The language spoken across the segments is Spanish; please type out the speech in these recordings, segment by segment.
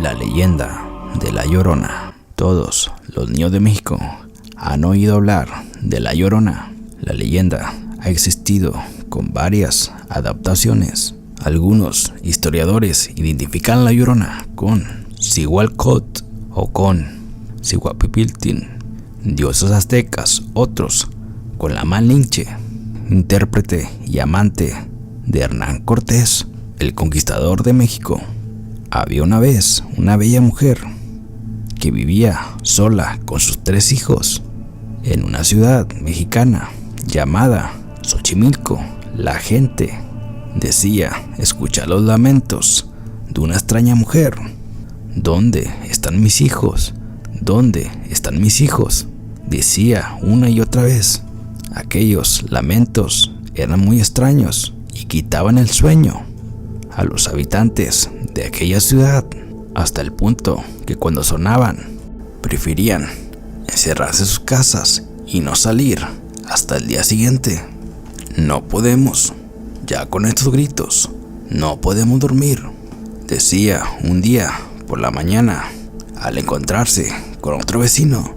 La leyenda de La Llorona. Todos los niños de México han oído hablar de La Llorona. La leyenda ha existido con varias adaptaciones. Algunos historiadores identifican a La Llorona con Cihualcótl o con Cihuapiltin, dioses aztecas. Otros con la Malinche, intérprete y amante de Hernán Cortés, el conquistador de México. Había una vez una bella mujer que vivía sola con sus 3 hijos en una ciudad mexicana llamada Xochimilco. La gente decía escuchar los lamentos de una extraña mujer. ¿Dónde están mis hijos? ¿Dónde están mis hijos?, decía una y otra vez. Aquellos lamentos eran muy extraños y quitaban el sueño a los habitantes de aquella ciudad, hasta el punto que cuando sonaban preferían encerrarse en sus casas y no salir hasta el día siguiente. No podemos, ya con estos gritos, no podemos dormir, decía un día por la mañana al encontrarse con otro vecino.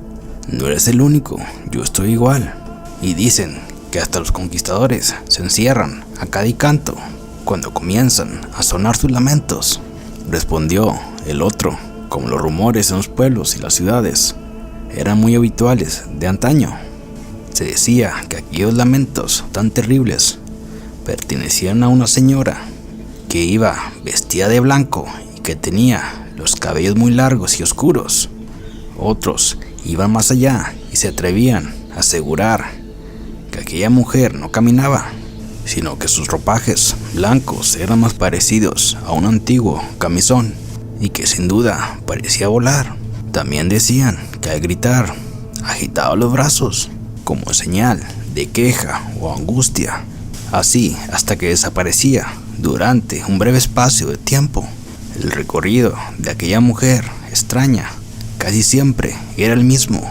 No eres el único, yo estoy igual. Y dicen que hasta los conquistadores se encierran a cada canto cuando comienzan a sonar sus lamentos, respondió el otro. Como los rumores en los pueblos y las ciudades eran muy habituales de antaño, se decía que aquellos lamentos tan terribles pertenecían a una señora que iba vestida de blanco y que tenía los cabellos muy largos y oscuros. Otros iban más allá y se atrevían a asegurar que aquella mujer no caminaba, sino que sus ropajes blancos eran más parecidos a un antiguo camisón y que sin duda parecía volar. También decían que al gritar agitaba los brazos como señal de queja o angustia, así hasta que desaparecía durante un breve espacio de tiempo. El recorrido de aquella mujer extraña casi siempre era el mismo.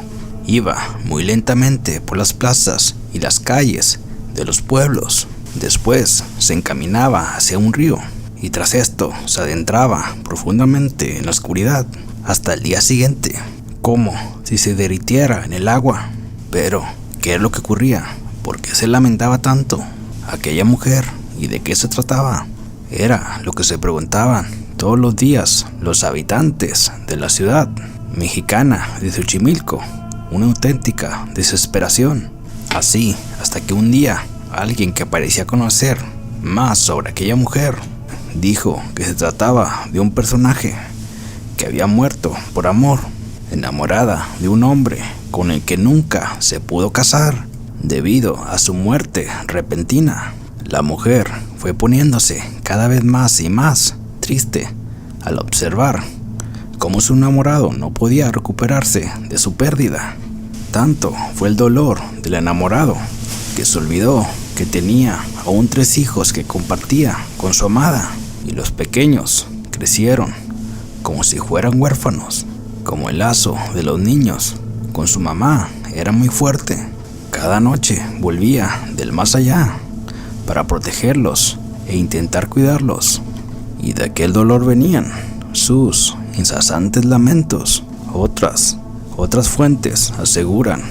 Iba muy lentamente por las plazas y las calles de los pueblos. Después se encaminaba hacia un río y tras esto se adentraba profundamente en la oscuridad hasta el día siguiente, como si se derritiera en el agua. Pero, ¿qué era lo que ocurría? ¿Por qué se lamentaba tanto aquella mujer y de qué se trataba? Era lo que se preguntaban todos los días los habitantes de la ciudad mexicana de Xochimilco. Una auténtica desesperación. Así hasta que un día alguien que parecía conocer más sobre aquella mujer dijo que se trataba de un personaje que había muerto por amor, enamorada de un hombre con el que nunca se pudo casar. Debido a su muerte repentina, la mujer fue poniéndose cada vez más y más triste al observar cómo su enamorado no podía recuperarse de su pérdida. Tanto fue el dolor del enamorado que se olvidó que tenía aún 3 hijos que compartía con su amada, y los pequeños crecieron como si fueran huérfanos. Como el lazo de los niños con su mamá era muy fuerte, cada noche volvía del más allá para protegerlos e intentar cuidarlos, y de aquel dolor venían sus incesantes lamentos. Otras fuentes aseguran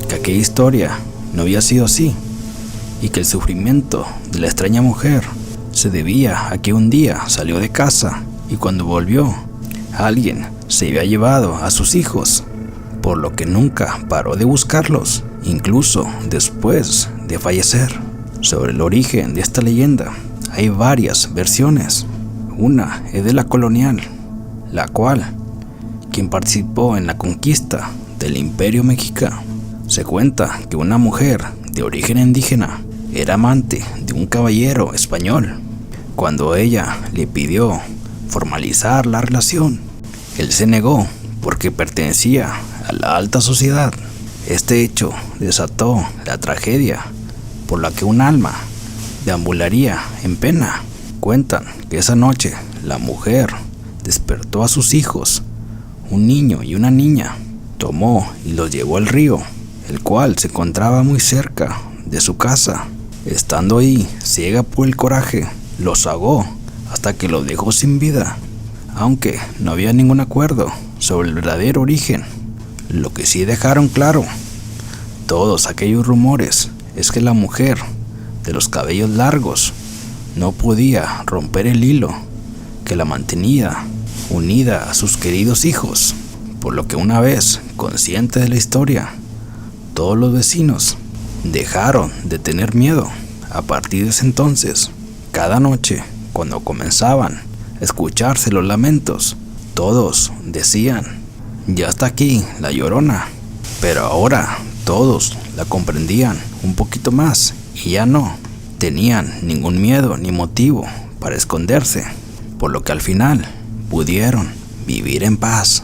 que aquella historia no había sido así y que el sufrimiento de la extraña mujer se debía a que un día salió de casa y cuando volvió alguien se había llevado a sus hijos, por lo que nunca paró de buscarlos, incluso después de fallecer. Sobre el origen de esta leyenda hay varias versiones. Una es de la colonial, la cual quien participó en la conquista del Imperio Mexica. Se cuenta que una mujer de origen indígena era amante de un caballero español. Cuando ella le pidió formalizar la relación, él se negó porque pertenecía a la alta sociedad. Este hecho desató la tragedia por la que un alma deambularía en pena. Cuentan que esa noche la mujer despertó a sus hijos, un niño y una niña, tomó y los llevó al río, el cual se encontraba muy cerca de su casa. Estando ahí, ciega por el coraje, los ahogó hasta que los dejó sin vida. aunque no había ningún acuerdo sobre el verdadero origen. Lo que sí dejaron claro todos aquellos rumores es que la mujer de los cabellos largos no podía romper el hilo que la mantenía unida a sus queridos hijos, por lo que una vez consciente de la historia, todos los vecinos dejaron de tener miedo. A partir de ese entonces, cada noche, cuando comenzaban a escucharse los lamentos, todos decían: ya está aquí la Llorona. Pero ahora todos la comprendían un poquito más y ya no tenían ningún miedo ni motivo para esconderse, por lo que al final pudieron vivir en paz.